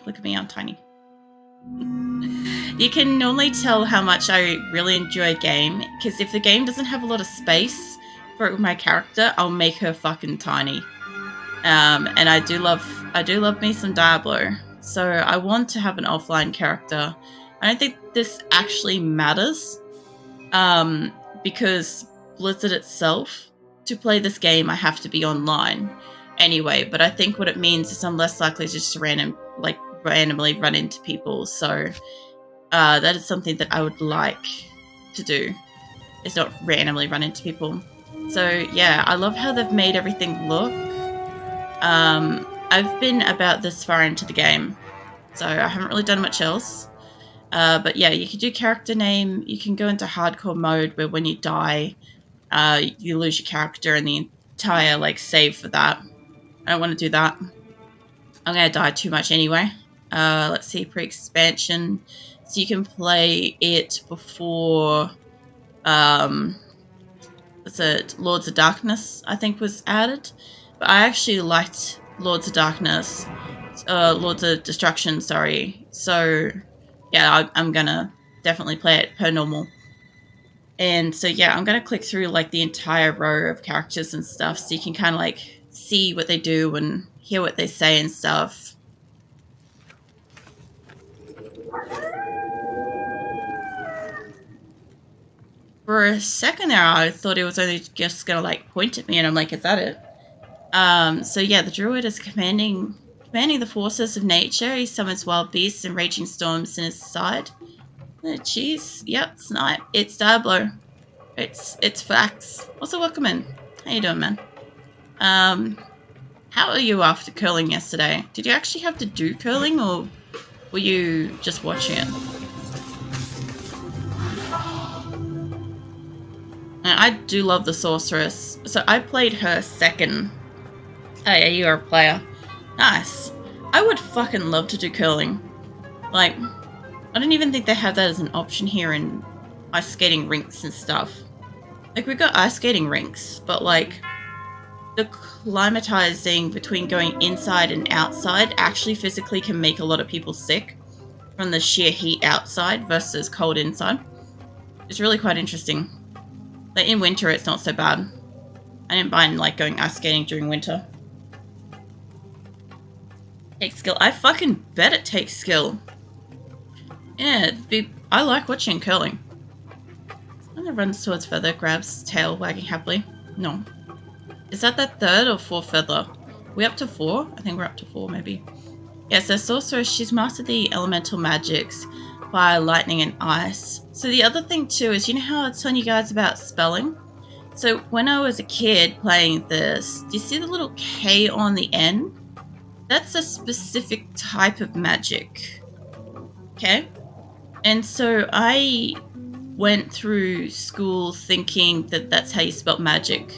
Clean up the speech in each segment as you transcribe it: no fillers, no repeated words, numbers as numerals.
Look at me, I'm tiny. You can normally tell how much I really enjoy a game, because if the game doesn't have a lot of space for my character, I'll make her fucking tiny. And I do love me some Diablo. So I want to have an offline character. I don't think this actually matters, because Blizzard itself, to play this game, I have to be online anyway. But I think what it means is I'm less likely to just randomly run into people. So that is something that I would like to do, is not randomly run into people. So yeah, I love how they've made everything look. I've been about this far into the game, so I haven't really done much else. But yeah, you can do character name. You can go into hardcore mode where when you die, you lose your character and the entire save for that. I don't want to do that. I'm gonna die too much anyway. Let's see, pre-expansion. So you can play it before what's it? Lords of Darkness, I think, was added. But I actually liked Lords of Darkness. Lords of Destruction, sorry. So yeah, I'm gonna definitely play it per normal. And so yeah, I'm gonna click through the entire row of characters and stuff, so you can kind of see what they do and hear what they say and stuff. For a second there, I thought it was only just gonna point at me, and I'm like, is that it? So yeah, the druid is commanding the forces of nature. He summons wild beasts and raging storms in his side. Jeez, yep, snipe. It's Diablo. It's facts. Also, welcome in. How you doing, man? How are you after curling yesterday? Did you actually have to do curling, or were you just watching it? And I do love the sorceress. So I played her second. Oh yeah, you're a player. Nice. I would fucking love to do curling. I don't even think they have that as an option here in ice skating rinks and stuff. We've got ice skating rinks, but the climatizing between going inside and outside actually physically can make a lot of people sick from the sheer heat outside versus cold inside. It's really quite interesting. In winter, it's not so bad. I didn't mind going ice skating during winter. Takes skill. I fucking bet it takes skill. Yeah, I like watching curling. One runs towards feather, grabs tail, wagging happily. No. Is that third or fourth feather? Are we up to 4? I think we're up to 4, maybe. Yeah, so sorceress, she's mastered the elemental magics, fire, lightning, and ice. So the other thing too is, you know how I was telling you guys about spelling? So when I was a kid playing this, do you see the little K on the end? That's a specific type of magic. Okay? And so I went through school thinking that that's how you spelt magic.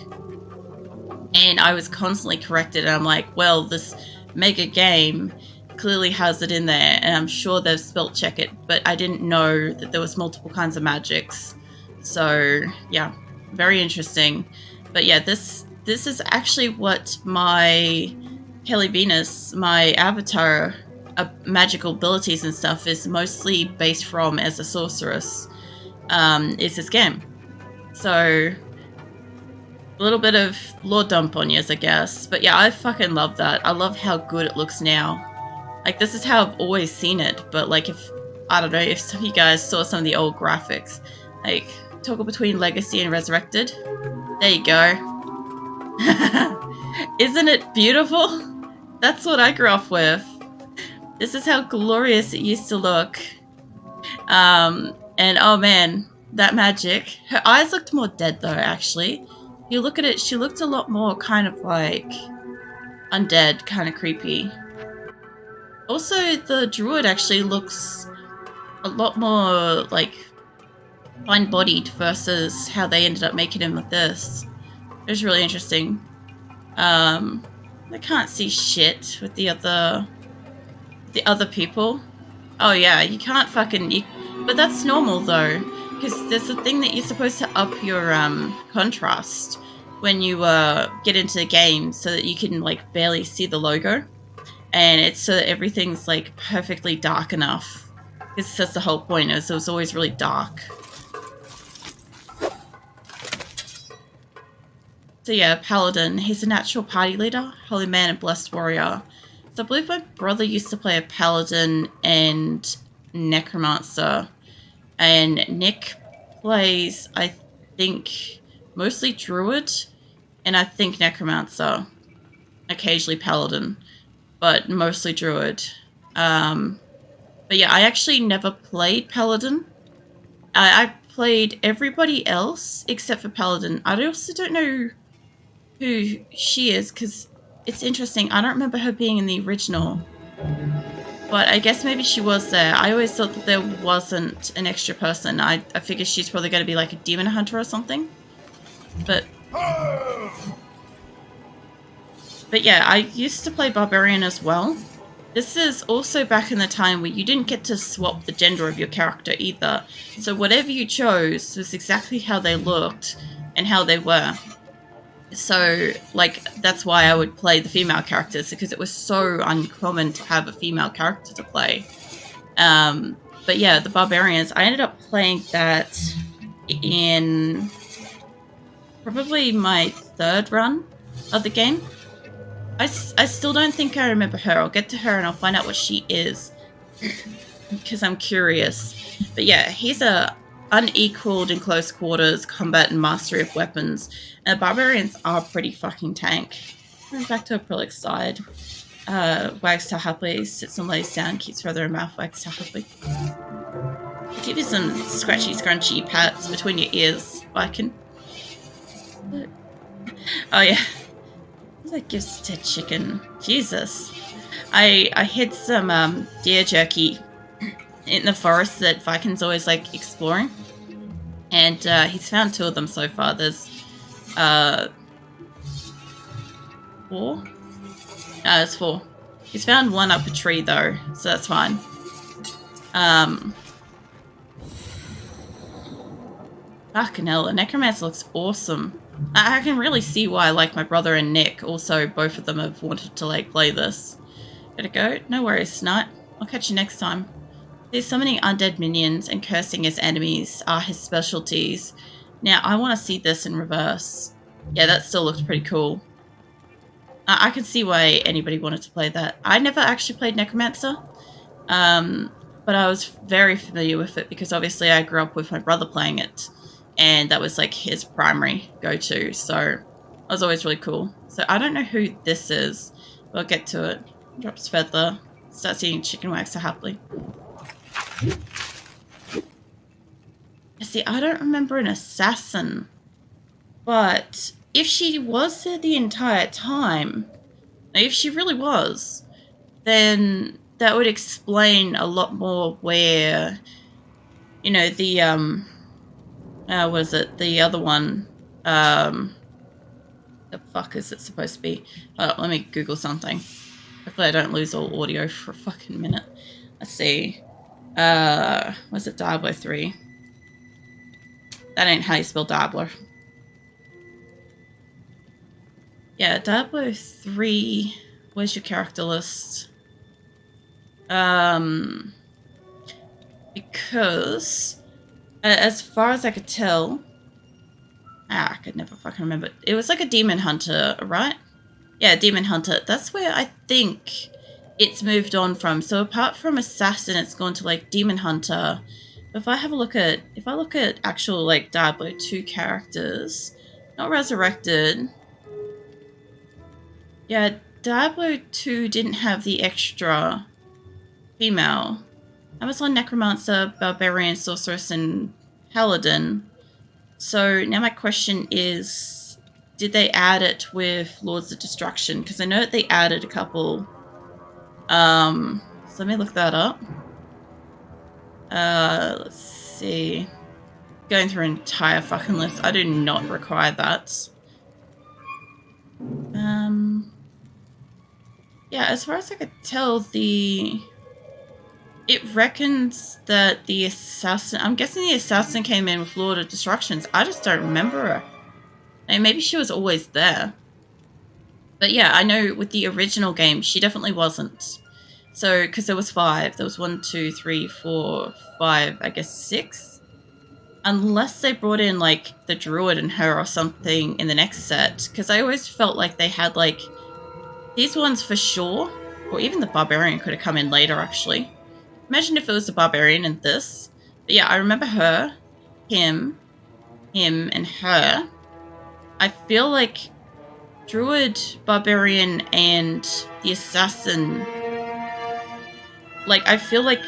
And I was constantly corrected, and I'm like, well, this mega game clearly has it in there, and I'm sure they've spelt check it, but I didn't know that there was multiple kinds of magics. So yeah, very interesting. But yeah, this is actually what my Kelly Venus, my avatar, magical abilities and stuff is mostly based from as a sorceress, is this game. So a little bit of lore dump on you, I guess. But yeah, I fucking love that. I love how good it looks now. This is how I've always seen it, but if, I don't know, if some of you guys saw some of the old graphics, toggle between Legacy and Resurrected. There you go. Isn't it beautiful? That's what I grew up with. This is how glorious it used to look. And oh man, that magic. Her eyes looked more dead though, actually. If you look at it, she looked a lot more kind of undead, kind of creepy. Also, the druid actually looks a lot more fine-bodied versus how they ended up making him with this. It was really interesting. I can't see shit with the other people. Oh yeah, you can't fucking... but that's normal though, because there's a thing that you're supposed to up your contrast when you get into the game so that you can barely see the logo. and it's so that everything's like perfectly dark enough. Because that's the whole point, is it was always really dark. So yeah, Paladin, he's a natural party leader, holy man and blessed warrior. So I believe my brother used to play a Paladin and Necromancer, and Nick plays, I think, mostly Druid, and I think Necromancer, occasionally Paladin, but mostly Druid. But yeah, I actually never played Paladin. I played everybody else except for Paladin. I also don't know who she is, because it's interesting. I don't remember her being in the original, but I guess maybe she was there. I always thought that there wasn't an extra person. I figured she's probably going to be like a demon hunter or something. But yeah, I used to play Barbarian as well. This is also back in the time where you didn't get to swap the gender of your character either. So whatever you chose was exactly how they looked and how they were. So, like, that's why I would play the female characters, because it was so uncommon to have a female character to play. But yeah, the Barbarians, I ended up playing that in probably my third run of the game. I still don't think I remember her. I'll get to her and I'll find out what she is, because I'm curious. But yeah, he's a unequaled in close quarters combat and mastery of weapons. And the Barbarians are pretty fucking tank. Going back to acrylic side. Wags tail happily, sits and lays down, keeps further in mouth, wags tail happily. I'll give you some scratchy, scrunchy pats between your ears, Viking. Oh yeah. That gives to chicken. Jesus. I hid some deer jerky in the forest that Viking's always like exploring. And he's found 2 of them so far. There's 4? No, there's 4. He's found 1 up a tree though, so that's fine. Fucking hell, the Necromancer looks awesome. I can really see why, like, my brother and Nick, also both of them have wanted to, like, play this. Gotta go? No worries, Knight. I'll catch you next time. There's so many undead minions, and cursing his enemies are his specialties. Now, I want to see this in reverse. Yeah, that still looks pretty cool. I can see why anybody wanted to play that. I never actually played Necromancer, but I was very familiar with it, because obviously I grew up with my brother playing it. And that was like his primary go-to, so it was always really cool. So I don't know who this is, but I'll get to it. Drops feather, starts eating chicken wax so happily. See, I don't remember an assassin, but if she was there the entire time, if she really was, then that would explain a lot more where, you know, the was it the other one? The fuck is it supposed to be? Let me Google something. Hopefully I don't lose all audio for a fucking minute. Let's see. Was it Diablo 3? That ain't how you spell Diablo. Yeah, Diablo 3. Where's your character list? Because as far as I could tell, I could never fucking remember. It was like a demon hunter, right? Yeah, demon hunter. That's where I think it's moved on from. So apart from assassin, it's gone to like demon hunter. If I have a look at, if I look at actual like Diablo 2 characters, not resurrected. Yeah, Diablo 2 didn't have the extra female. Amazon, Necromancer, Barbarian, Sorceress, and Paladin. So now my question is, did they add it with Lords of Destruction? Because I know that they added a couple. So let me look that up. Let's see. Going through an entire fucking list. I do not require that. Yeah, as far as I could tell, it reckons that the assassin... I'm guessing the assassin came in with Lord of Destructions. I just don't remember her. And maybe she was always there. But yeah, I know with the original game, she definitely wasn't. So, because there was 5. There was 1, 2, 3, 4, 5, I guess 6? Unless they brought in, like, the druid and her or something in the next set. Because I always felt like they had, like, these ones for sure. Or even the barbarian could have come in later, actually. Imagine if it was the barbarian in this. But yeah, I remember her, him, and her. I feel like druid, barbarian, and the assassin, like, I feel like,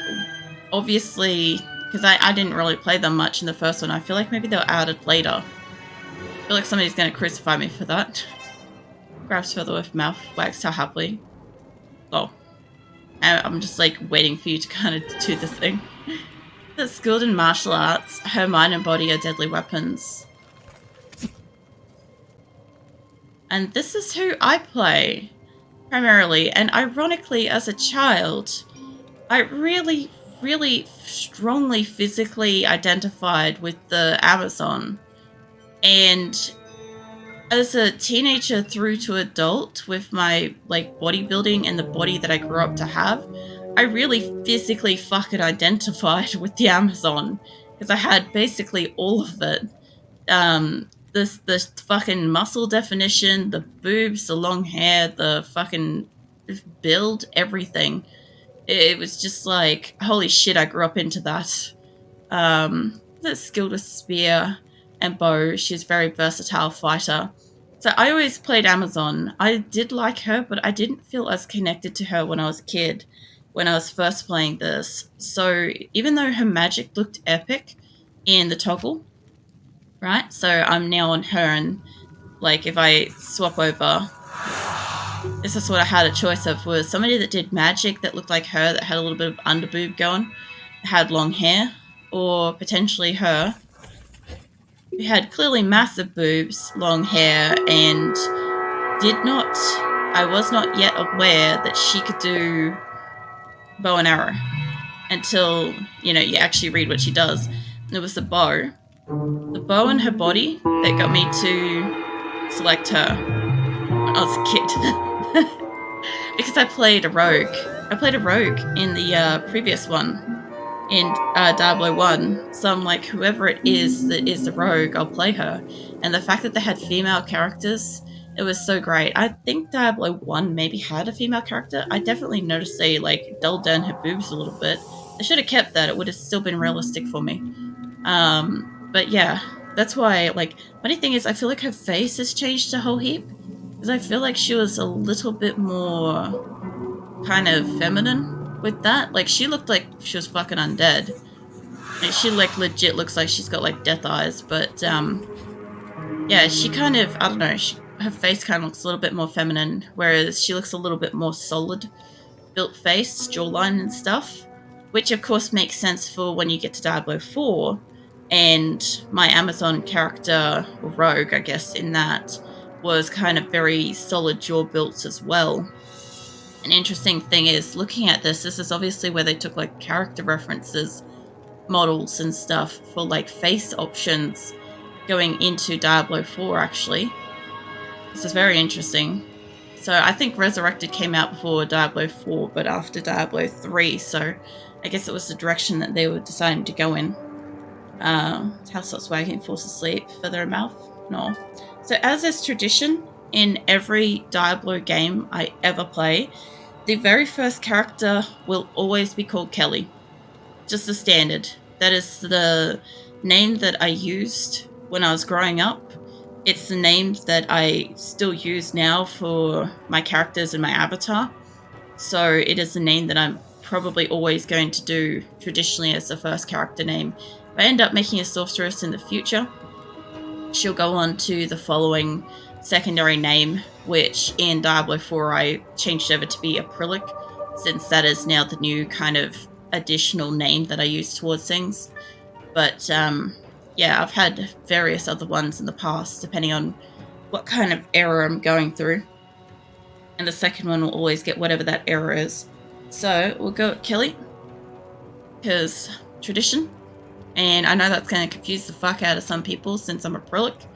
obviously, because I didn't really play them much in the first one, I feel like maybe they were added later. I feel like somebody's going to crucify me for that. Grabs further with mouth, wags tail happily. Oh. I'm just, like, waiting for you to kind of do the thing. That's skilled in martial arts. Her mind and body are deadly weapons. And this is who I play, primarily. And ironically, as a child, I really, really strongly physically identified with the Amazon. And as a teenager through to adult, with my, like, bodybuilding and the body that I grew up to have, I really physically fucking identified with the Amazon. Because I had basically all of it. The fucking muscle definition, the boobs, the long hair, the fucking build, everything. It was just like, holy shit, I grew up into that. That's skilled with spear and bow. She's a very versatile fighter. So I always played Amazon. I did like her, but I didn't feel as connected to her when I was a kid, when I was first playing this. So even though her magic looked epic in the toggle, right? So I'm now on her, and, like, if I swap over, this is what I had a choice of, was somebody that did magic that looked like her, that had a little bit of underboob going, had long hair, or potentially her, who had clearly massive boobs, long hair, and I was not yet aware that she could do bow and arrow until, you actually read what she does. And it was the bow. The bow and her body that got me to select her when I was a kid. Because I played a rogue. I played a rogue in the previous one, in Diablo 1. So I'm like, whoever it is that is the rogue, I'll play her. And the fact that they had female characters, it was so great. I think Diablo 1 maybe had a female character. I definitely noticed they, like, dulled down her boobs a little bit. They should have kept that. It would have still been realistic for me. But yeah, that's why, like, funny thing is, I feel like her face has changed a whole heap. Because I feel like she was a little bit more kind of feminine with that. Like, she looked like she was fucking undead. Like, she, like, legit looks like she's got, like, death eyes. But, yeah, she kind of, I don't know, her face kind of looks a little bit more feminine. Whereas she looks a little bit more solid built face, jawline and stuff. Which, of course, makes sense for when you get to Diablo 4. And my Amazon character, or rogue, I guess, in that, was kind of very solid jaw built as well. An interesting thing is, looking at this is obviously where they took, like, character references, models and stuff for, like, face options going into Diablo 4, actually. This is very interesting. So I think Resurrected came out before Diablo 4, but after Diablo 3, so I guess it was the direction that they were deciding to go in. House stops wagging, falls asleep, feather in mouth. No. So as is tradition in every Diablo game I ever play, the very first character will always be called Kelly. Just the standard. That is the name that I used when I was growing up. It's the name that I still use now for my characters and my avatar. So it is the name that I'm probably always going to do traditionally as the first character name. If I end up making a sorceress in the future, she'll go on to the following secondary name, which in Diablo 4 I changed over to be Acrylic, since that is now the new kind of additional name that I use towards things. But yeah, I've had various other ones in the past, depending on what kind of era I'm going through. And the second one will always get whatever that era is. So we'll go with Kelly, because tradition. And I know that's going to confuse the fuck out of some people since I'm acrylic,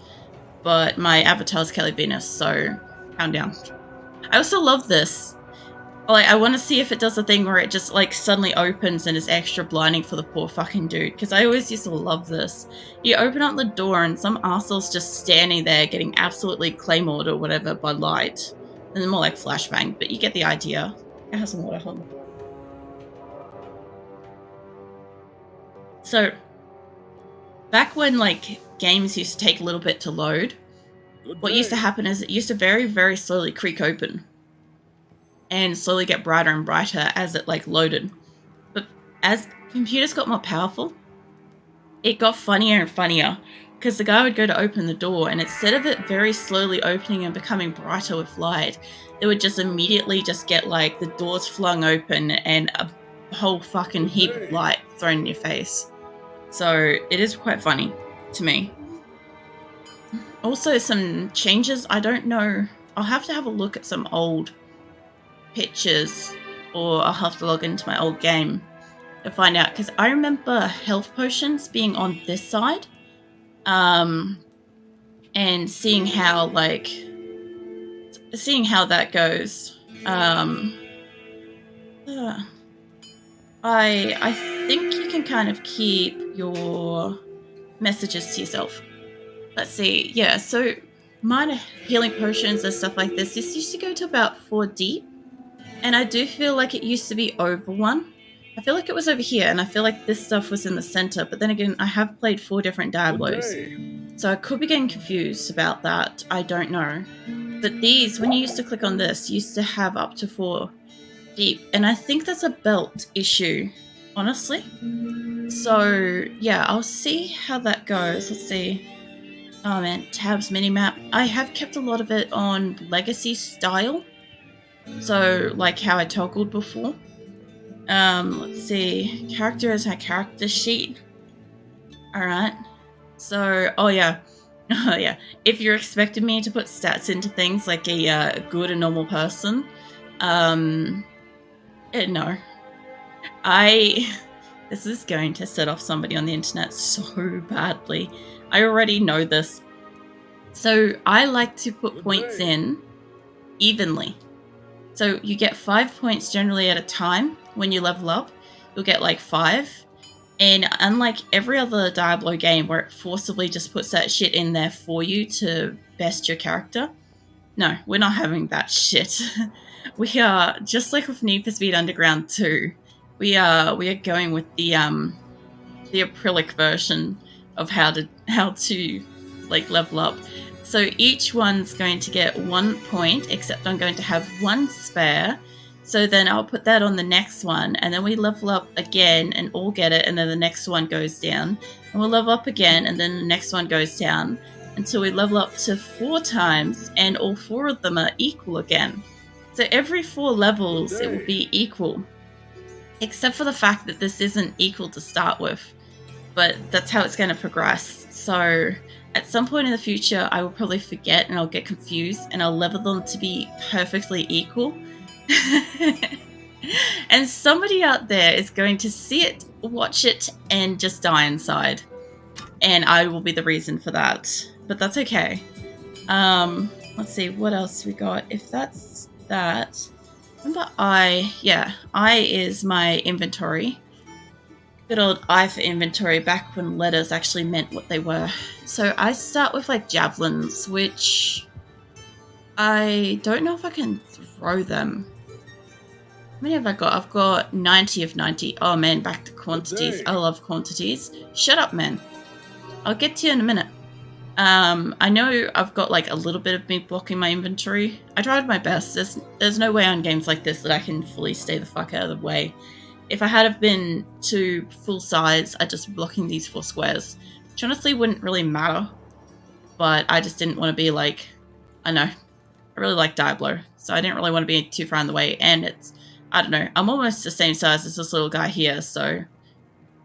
but my avatar's Kelly Venus, so calm down. I also love this. Like, I want to see if it does a thing where it just, like, suddenly opens and is extra blinding for the poor fucking dude. Because I always used to love this. You open up the door and some arsehole's just standing there getting absolutely claymored or whatever by light. And then more like flashbang, but you get the idea. It has some water, hold on. So, back when, like, games used to take a little bit to load, what used to happen is it used to very, very slowly creak open. And slowly get brighter and brighter as it, like, loaded. But as computers got more powerful, it got funnier and funnier. Because the guy would go to open the door, and instead of it very slowly opening and becoming brighter with light, it would just immediately just get, like, the doors flung open and a whole fucking heap of light thrown in your face. So it is quite funny to me. Also, some changes, I don't know. I'll have to have a look at some old pictures, or I'll have to log into my old game to find out, because I remember health potions being on this side, and seeing how that goes. I think you can kind of keep your messages to yourself. Let's see, yeah, so minor healing potions and stuff like this used to go to about 4 deep, and I do feel like it used to be over 1. I feel like it was over here, and I feel like this stuff was in the center, but then again, I have played 4 different Diablos, so I could be getting confused about that, I don't know. But these, when you used to click on this, used to have up to 4 deep, and I think that's a belt issue, honestly. So, yeah, I'll see how that goes. Let's see. Oh man, tabs minimap. I have kept a lot of it on legacy style. So, like how I toggled before. Let's see. Character is my character sheet. Alright. So, oh yeah. Oh yeah. If you're expecting me to put stats into things like a good and normal person, no. This is going to set off somebody on the internet so badly. I already know this. So I like to put points in evenly. So you get 5 points generally at a time when you level up. You'll get like 5. And unlike every other Diablo game where it forcibly just puts that shit in there for you to best your character, no, we're not having that shit. We are, just like with Need for Speed Underground 2, we are going with the acrylic version of how to like level up. So each one's going to get 1 point, except I'm going to have 1 spare. So then I'll put that on the next one, and then we level up again and all get it, and then the next one goes down. And we'll level up again, and then the next one goes down, until we level up to 4 times, and all 4 of them are equal again. So every 4 levels, it will be equal. Except for the fact that this isn't equal to start with. But that's how it's going to progress. So at some point in the future, I will probably forget and I'll get confused and I'll level them to be perfectly equal. And somebody out there is going to see it, watch it, and just die inside. And I will be the reason for that. But that's okay. Let's see, what else we got? If that's that... Remember I is my inventory. Good old I for inventory, back when letters actually meant what they were. So I start with like javelins, which I don't know if I can throw them. How many have I got? I've got 90 of 90. Oh man, back to quantities. I love quantities. Shut up, man. I'll get to you in a minute. I know I've got like a little bit of me blocking my inventory. I tried my best. There's no way on games like this that I can fully stay the fuck out of the way. If I had have been to full size, I'd just be blocking these 4 squares, which honestly wouldn't really matter. But I just didn't want to be like, I know, I really like Diablo, so I didn't really want to be too far in the way. And it's, I don't know, I'm almost the same size as this little guy here, so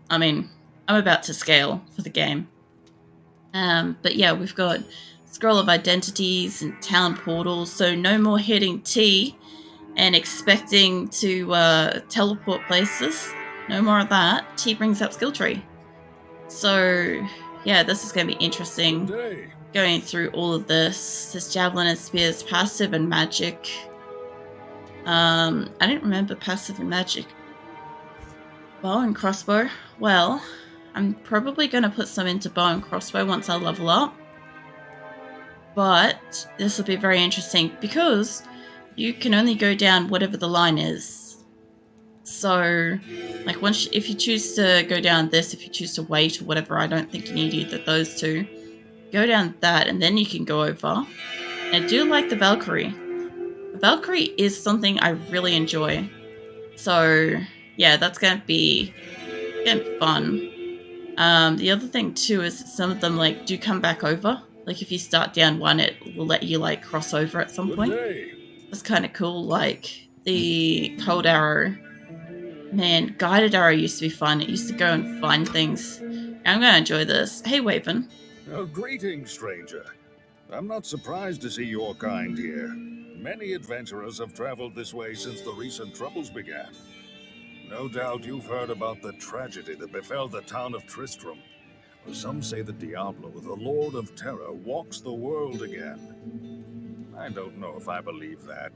I mean, I'm about to scale for the game. But yeah, we've got Scroll of Identities and Town Portals, so no more hitting T and expecting to teleport places. No more of that. T brings up skill tree. So yeah, this is going to be interesting. Going through all of this. This Javelin and Spears passive and magic. I didn't remember passive and magic. Bow and crossbow. Well, I'm probably going to put some into bow and crossbow once I level up. But this will be very interesting because you can only go down whatever the line is. So, like, if you choose to go down this, if you choose to wait or whatever, I don't think you need either of those two. Go down that, and then you can go over. And I do like the Valkyrie. The Valkyrie is something I really enjoy. So, yeah, that's going to be fun. The other thing too is some of them like do come back over. Like if you start down one, it will let you like cross over at some point. That's kind of cool. Like the cold arrow, man, guided arrow used to be fun. It used to go and find things. I'm gonna enjoy this. Hey, Waven. Oh, greetings, stranger. I'm not surprised to see your kind here. Many adventurers have traveled this way since the recent troubles began. No doubt you've heard about the tragedy that befell the town of Tristram. Some say that Diablo, the Lord of Terror, walks the world again. I don't know if I believe that,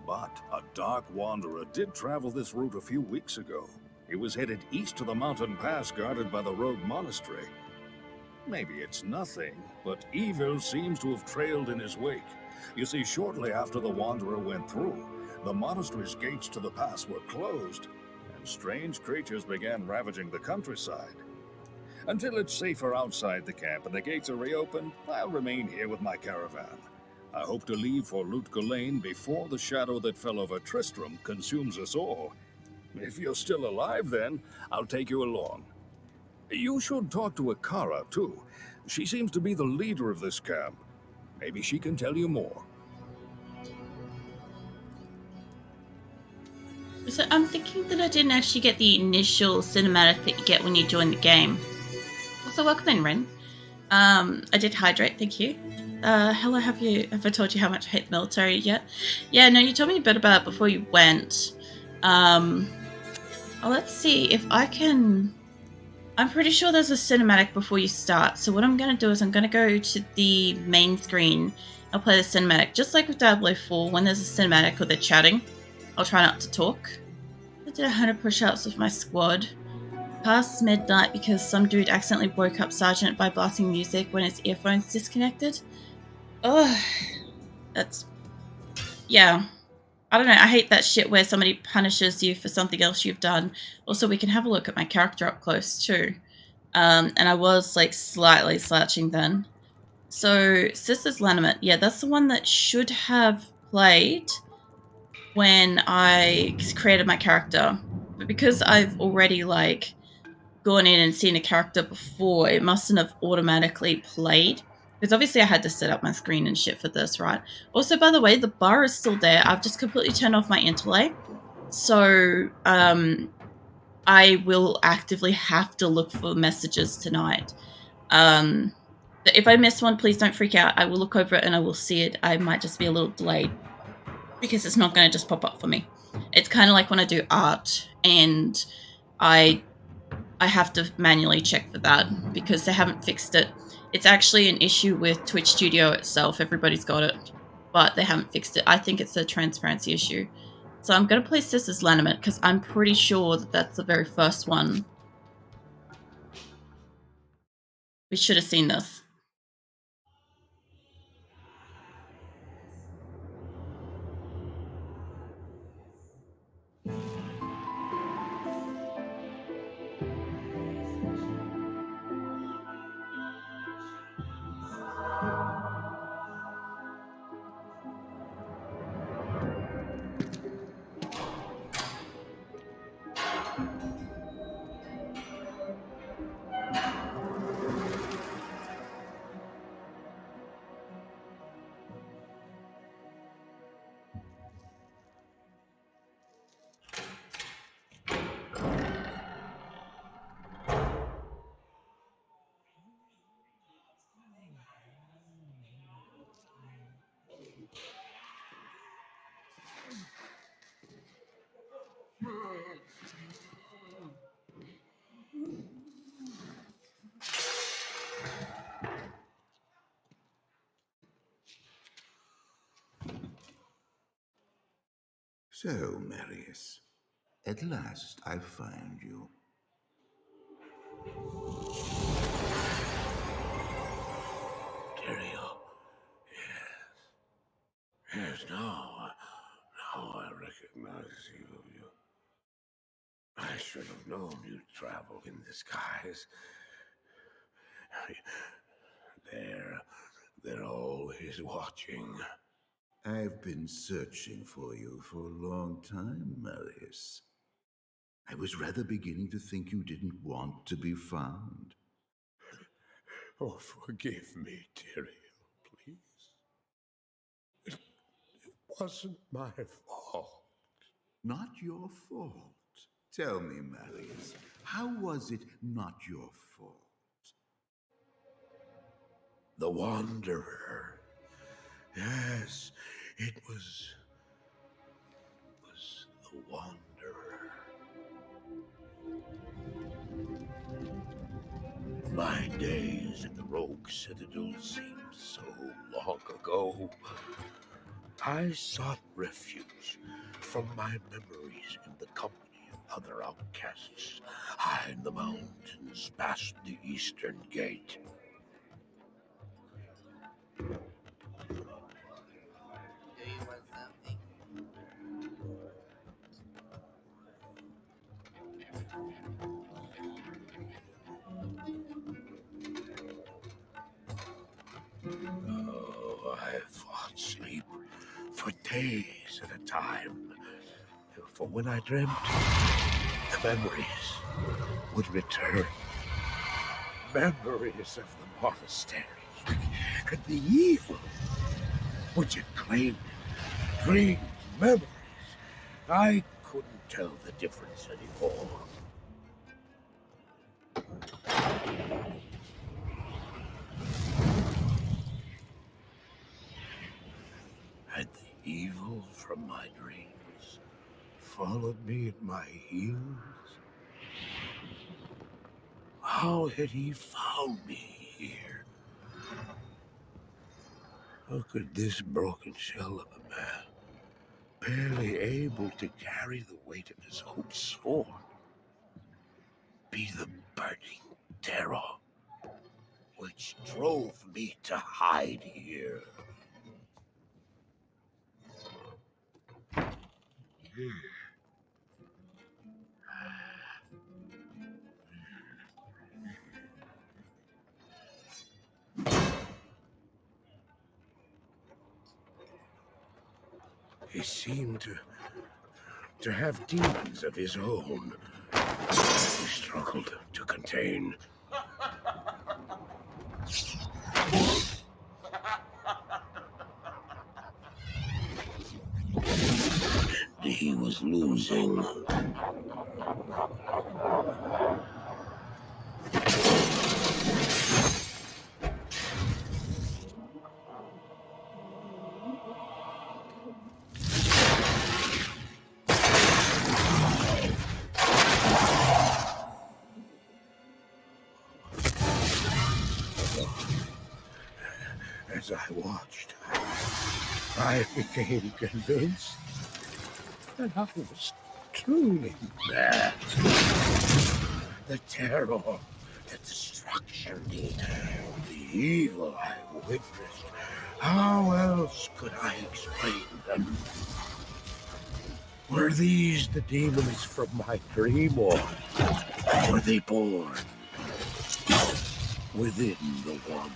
but a dark wanderer did travel this route a few weeks ago. He was headed east to the mountain pass guarded by the rogue monastery. Maybe it's nothing, but evil seems to have trailed in his wake. You see, shortly after the wanderer went through, the monastery's gates to the pass were closed, and strange creatures began ravaging the countryside. Until it's safer outside the camp and the gates are reopened, I'll remain here with my caravan. I hope to leave for Lutgulain before the shadow that fell over Tristram consumes us all. If you're still alive then, I'll take you along. You should talk to Akara, too. She seems to be the leader of this camp. Maybe she can tell you more. So I'm thinking that I didn't actually get the initial cinematic that you get when you join the game. Also, welcome in, Ren. I did hydrate, thank you. Hello, have I told you how much I hate the military yet? Yeah, no, you told me a bit about it before you went. Let's see if I can... I'm pretty sure there's a cinematic before you start. So what I'm going to do is I'm going to go to the main screen. I'll play the cinematic. Just like with Diablo 4, when there's a cinematic or they're chatting, I'll try not to talk. I did 100 push-ups with my squad. Past midnight because some dude accidentally woke up Sergeant by blasting music when his earphones disconnected. Ugh. That's... Yeah. I don't know, I hate that shit where somebody punishes you for something else you've done. Also, we can have a look at my character up close, too. And I was, like, slightly slouching then. So, Sister's Lanimate. Yeah, that's the one that should have played when I created my character. But because I've already, like, gone in and seen a character before, it mustn't have automatically played. Because obviously I had to set up my screen and shit for this, right? Also, by the way, the bar is still there. I've just completely turned off my interlay. So, I will actively have to look for messages tonight. If I miss one, please don't freak out. I will look over it and I will see it. I might just be a little delayed because it's not going to just pop up for me. It's kind of like when I do art and I have to manually check for that because they haven't fixed it. It's actually an issue with Twitch Studio itself. Everybody's got it, but they haven't fixed it. I think it's a transparency issue. So I'm going to play Sister's Lanimate because I'm pretty sure that that's the very first one. We should have seen this. So, Marius, at last I find you. Tyrael. Yes, now I recognize you. I should have known you'd travel in disguise. They're always watching. I've been searching for you for a long time, Marius. I was rather beginning to think you didn't want to be found. Oh, forgive me, Tyrael, please. It wasn't my fault. Not your fault. Tell me, Marius, how was it not your fault? The Wanderer. Yes, it was the Wanderer. My days at the Rogue Citadel seemed so long ago. I sought refuge from my memories in the company of other outcasts, high in the mountains past the Eastern Gate. Do you want something? Oh, I fought sleep for days at a time. For when I dreamt, the memories would return. Memories of the monastery and the evil which had claimed it. Dreams, memories. I couldn't tell the difference anymore. Had the evil from my dreams followed me at my heels? How had he found me here? How could this broken shell of a man, barely able to carry the weight of his own sword, be the burning terror which drove me to hide here? He seemed to have demons of his own. He struggled to contain. He was losing. As I watched, I became convinced that I was truly mad. The terror, the destruction, the evil I witnessed. How else could I explain them? Were these the demons from my dream, or were they born within the Wanderer?